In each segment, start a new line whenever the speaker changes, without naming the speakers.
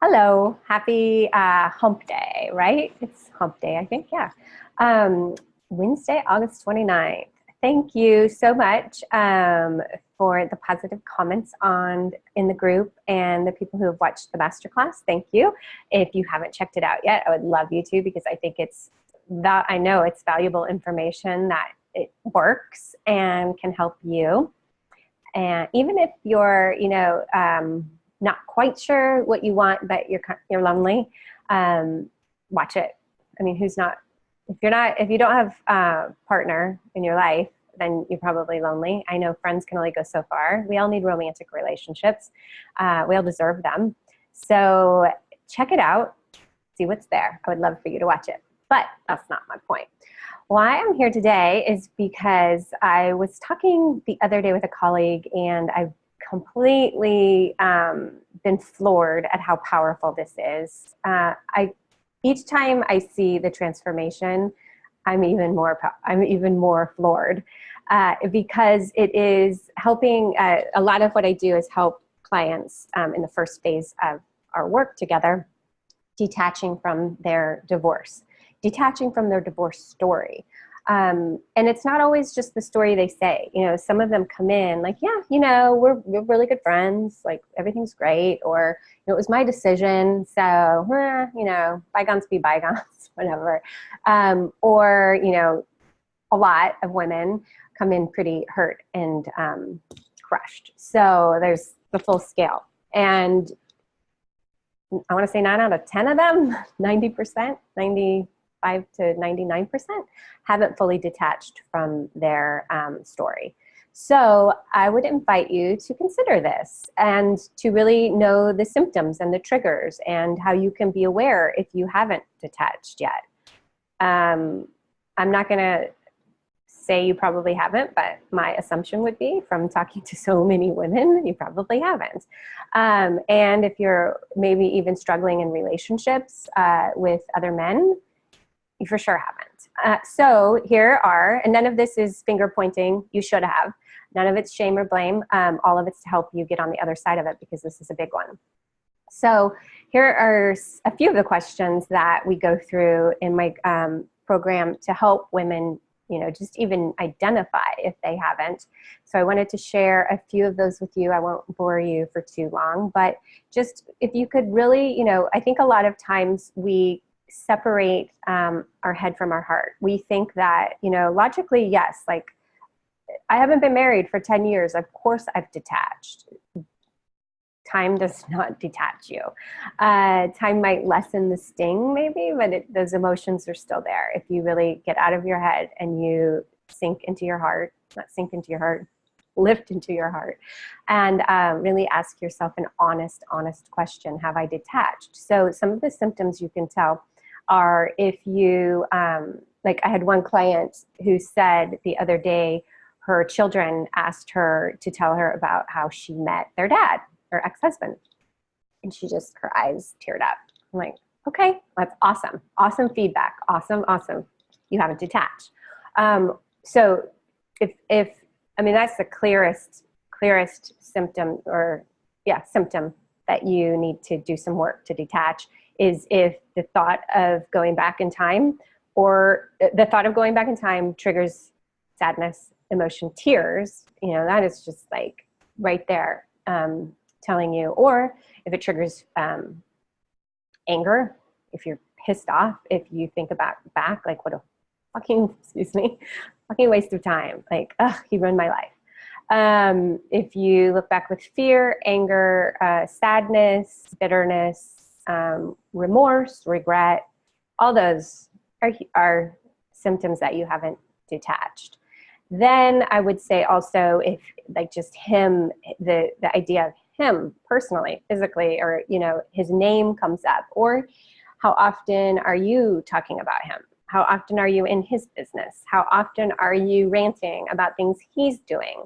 Hello, happy hump day, right? It's hump day, I think, yeah. Wednesday, August 29th. Thank you so much for the positive comments in the group and the people who have watched the masterclass. Thank you. If you haven't checked it out yet, I would love you to, because I think I know it's valuable information, that it works and can help you. And even if you're, not quite sure what you want, but you're lonely, watch it. I mean, if you don't have a partner in your life, then you're probably lonely. I know friends can only go so far. We all need romantic relationships. We all deserve them. So check it out, see what's there. I would love for you to watch it, but that's not my point. Why I'm here today is because I was talking the other day with a colleague, and I've completely been floored at how powerful this is. Each time I see the transformation, I'm even more floored because it is helping. A lot of what I do is help clients in the first phase of our work together, detaching from their divorce story. And it's not always just the story they say. Some of them come in like, yeah, we're really good friends, like everything's great, or it was my decision, so bygones be bygones, whatever. Or a lot of women come in pretty hurt and crushed. So there's the full scale, and I want to say 9 out of 10 of them, 90%, 95 to 99%, haven't fully detached from their story. So I would invite you to consider this and to really know the symptoms and the triggers and how you can be aware if you haven't detached yet. I'm not going to say you probably haven't, but my assumption would be, from talking to so many women, you probably haven't. And if you're maybe even struggling in relationships with other men, you for sure haven't. So here are, and none of this is finger pointing, you should have. None of it's shame or blame. All of it's to help you get on the other side of it, because this is a big one. So here are a few of the questions that we go through in my program to help women, just even identify if they haven't. So I wanted to share a few of those with you. I won't bore you for too long, but just if you could really, I think a lot of times we separate our head from our heart. We think that, logically, yes, like, I haven't been married for 10 years. Of course I've detached. Time does not detach you. Time might lessen the sting maybe, but those emotions are still there. If you really get out of your head and you sink into your heart, not sink into your heart, lift into your heart, and really ask yourself an honest question: have I detached? So some of the symptoms you can tell are if you, like I had one client who said the other day, her children asked her to tell her about how she met their dad, her ex-husband. And her eyes teared up. I'm like, okay, that's awesome. Awesome feedback. Awesome. You haven't detached. So that's the clearest symptom, symptom that you need to do some work to detach, is if the thought of going back in time triggers sadness, emotion, tears, that is just like right there, telling you. Or if it triggers anger, if you're pissed off, if you think about back, like, what a fucking waste of time. Like, he ruined my life. If you look back with fear, anger, sadness, bitterness, remorse, regret, all those are symptoms that you haven't detached. Then I would say also, if like just him, the idea of him personally, physically, or his name comes up, or how often are you talking about him? How often are you in his business? How often are you ranting about things he's doing?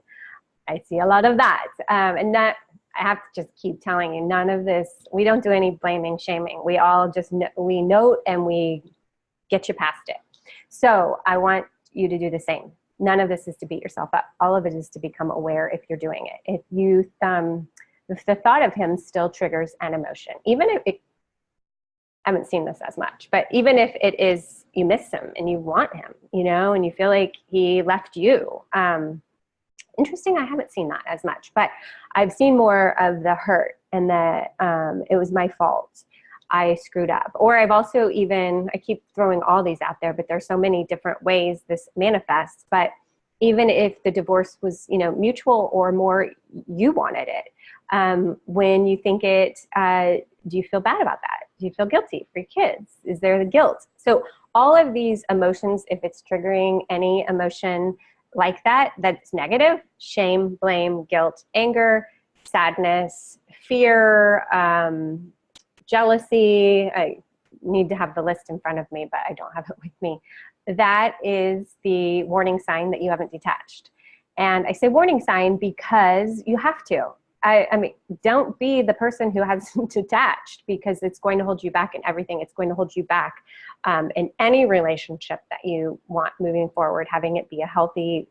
I see a lot of that, and that I have to just keep telling you, none of this, we don't do any blaming, shaming. We all just we note and we get you past it. So I want you to do the same. None of this is to beat yourself up. All of it is to become aware if you're doing it. If the thought of him still triggers an emotion, even if haven't seen this as much, but even if it is, you miss him and you want him, you know, and you feel like he left you. Interesting, I haven't seen that as much, but I've seen more of the hurt and that it was my fault. I screwed up. Or I've also I keep throwing all these out there, but there's so many different ways this manifests. But even if the divorce was, you know, mutual or more, you wanted it. When you think it, do you feel bad about that? Do you feel guilty for your kids? Is there the guilt? So all of these emotions, if it's triggering any emotion like that, that's negative: shame, blame, guilt, anger, sadness, fear, jealousy. I need to have the list in front of me, but I don't have it with me. That is the warning sign that you haven't detached. And I say warning sign because you have to. I mean, don't be the person who hasn't detached, because it's going to hold you back in everything. It's going to hold you back in any relationship that you want moving forward, having it be a healthy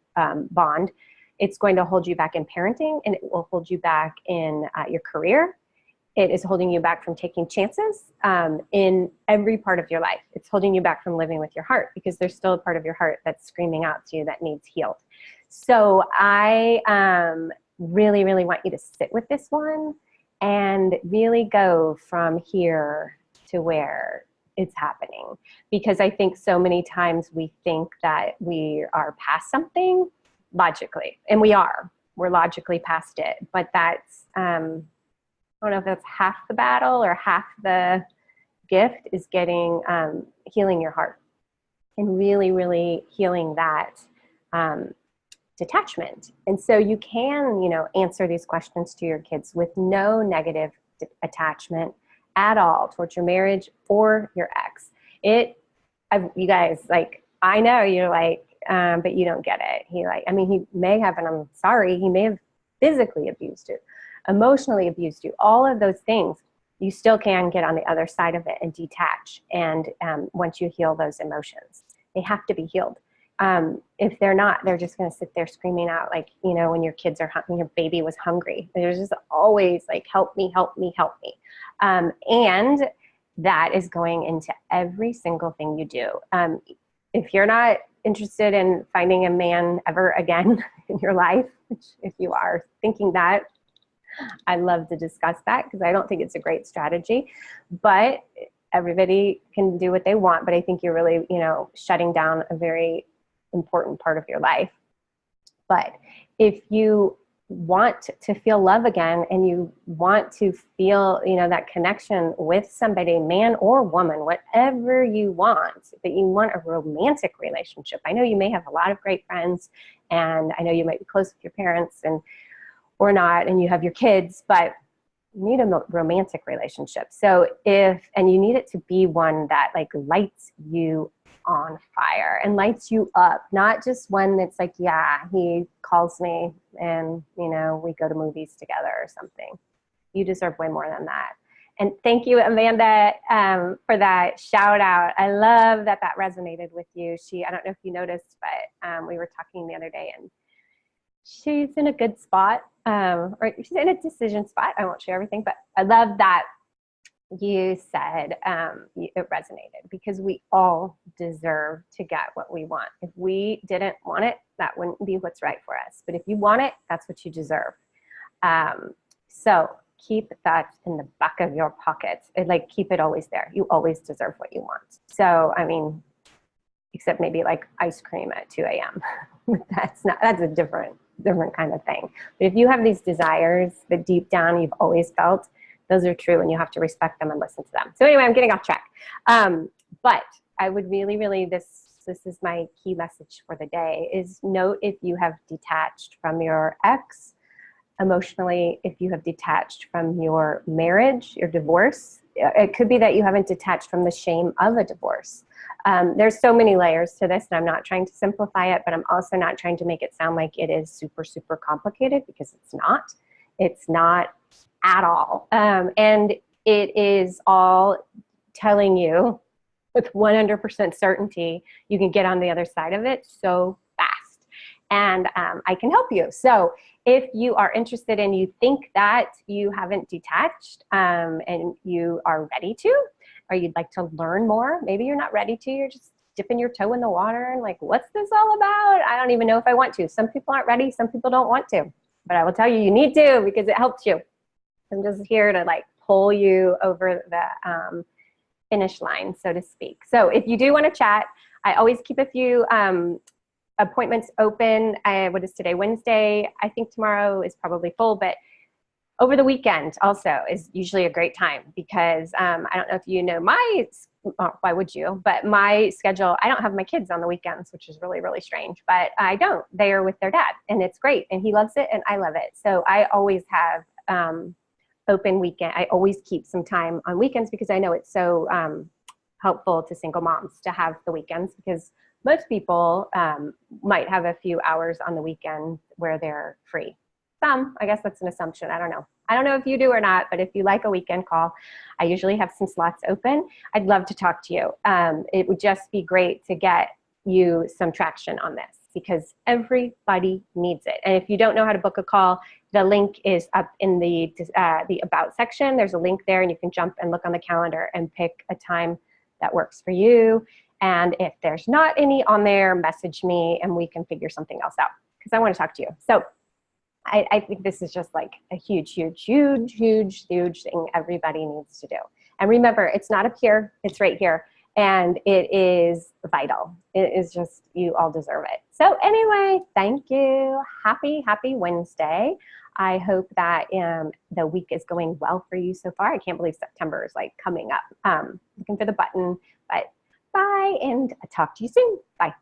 bond. It's going to hold you back in parenting, and it will hold you back in your career. It is holding you back from taking chances in every part of your life. It's holding you back from living with your heart, because there's still a part of your heart that's screaming out to you that needs healed. So I really, really want you to sit with this one and really go from here to where it's happening. Because I think so many times we think that we are past something logically, and we're logically past it, but that's, I don't know if that's half the battle or half the gift, is getting, healing your heart and really, really healing that detachment. And so you can, you know, answer these questions to your kids with no negative attachment at all towards your marriage or your ex. You guys, like, I know you're like, but you don't get it. He may have, and I'm sorry, he may have physically abused you, emotionally abused you, all of those things. You still can get on the other side of it and detach. And once you heal those emotions, they have to be healed. If they're not, they're just going to sit there screaming out, like, you know, when your kids are hungry, your baby was hungry. There's just always like, help me, help me, help me. And that is going into every single thing you do. If you're not interested in finding a man ever again in your life, which if you are thinking that, I'd love to discuss that, because I don't think it's a great strategy, but everybody can do what they want. But I think you're really, you know, shutting down a very important part of your life. But if you want to feel love again, and you want to feel, you know, that connection with somebody, man or woman, whatever you want, but you want a romantic relationship. I know you may have a lot of great friends, and I know you might be close with your parents or not, and you have your kids, but you need a romantic relationship. So and you need it to be one that like lights you on fire and lights you up, not just one that's like, yeah, he calls me and, you know, we go to movies together or something. You deserve way more than that. And thank you, Amanda, for that shout out. I love that resonated with you. I don't know if you noticed, but we were talking the other day, and she's in a good spot, or she's in a decision spot. I won't share everything, but I love that you said it resonated, because we all deserve to get what we want. If we didn't want it, that wouldn't be what's right for us. But if you want it, that's what you deserve. So keep that in the back of your pockets. Keep it always there. You always deserve what you want. So, I mean, except maybe like ice cream at 2 a.m. That's a different kind of thing. But if you have these desires that deep down you've always felt, those are true, and you have to respect them and listen to them. So anyway, I'm getting off track. But I would really, really, this is my key message for the day, is note if you have detached from your ex emotionally, if you have detached from your marriage, your divorce. It could be that you haven't detached from the shame of a divorce. There's so many layers to this, and I'm not trying to simplify it, but I'm also not trying to make it sound like it is super, super complicated, because it's not. It's not at all. And it is all telling you with 100% certainty you can get on the other side of it so fast. And I can help you. So If you are interested and you think that you haven't detached and you are ready to, or you'd like to learn more, maybe you're not ready to, you're just dipping your toe in the water and like, what's this all about? I don't even know if I want to. Some people aren't ready, some people don't want to, but I will tell you, you need to because it helps you. I'm just here to like pull you over the finish line, so to speak. So if you do want to chat, I always keep a few appointments open. What is today? Wednesday. I think tomorrow is probably full, but over the weekend also is usually a great time because I don't know if you know why would you, but my schedule, I don't have my kids on the weekends, which is really, really strange, but I don't. They are with their dad and it's great and he loves it and I love it. So I always have open weekend. I always keep some time on weekends because I know it's so helpful to single moms to have the weekends because most people might have a few hours on the weekend where they're free. Some, I guess that's an assumption. I don't know. I don't know if you do or not, but if you like a weekend call, I usually have some slots open. I'd love to talk to you. It would just be great to get you some traction on this because everybody needs it. And if you don't know how to book a call, the link is up in the About section. There's a link there and you can jump and look on the calendar and pick a time that works for you. And if there's not any on there, message me and we can figure something else out because I want to talk to you. So I think this is just like a huge, huge, huge, huge, huge thing everybody needs to do. And remember, it's not up here, it's right here. And it is vital. It is just, you all deserve it. So anyway, thank you. Happy, happy Wednesday. I hope that the week is going well for you so far. I can't believe September is like coming up. Looking for the button, but bye and I'll talk to you soon. Bye.